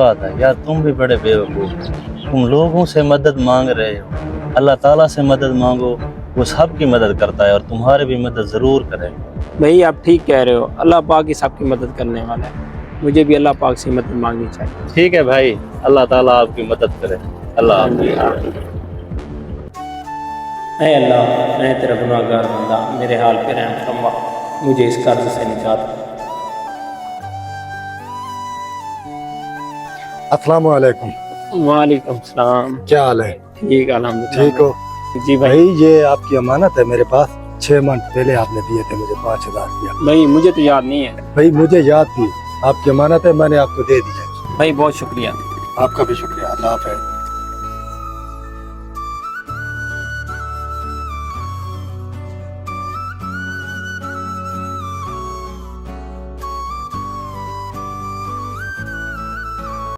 बात है यार, तुम भी बड़े बेवकूफ हो। तुम लोगों से मदद मांग रहे हो, अल्लाह ताला से मदद मांगो, वो सबकी मदद करता है और तुम्हारी भी मदद जरूर करेगा। भाई आप ठीक कह रहे हो, अल्लाह पाक ही सबकी मदद करने वाला है। मुझे भी अल्लाह पाक से मदद मांगनी चाहिए। ठीक है भाई, अल्लाह ताला आपकी मदद करे। अल्लाह हाफ़िज़। ऐ अल्लाह, मैं तेरा गुनाहगार बंदा, मेरे हाल पे रहम फरमा, मुझे इस कर्ज से निजात दे। अस्सलाम वालेकुम। वालेकुम सलाम। क्या हाल है? ठीक अल्हम्दुलिल्लाह। ठीक हो? जी भाई। भाई ये आपकी अमानत है मेरे पास। 6 मंथ पहले आपने दिए थे मुझे 5000 रुपया। भाई मुझे तो याद नहीं है। भाई मुझे याद थी, आपकी अमानत है, मैंने आपको दे दिया। भाई बहुत शुक्रिया। आपका भी शुक्रिया। अल्लाह हाफ़िज़।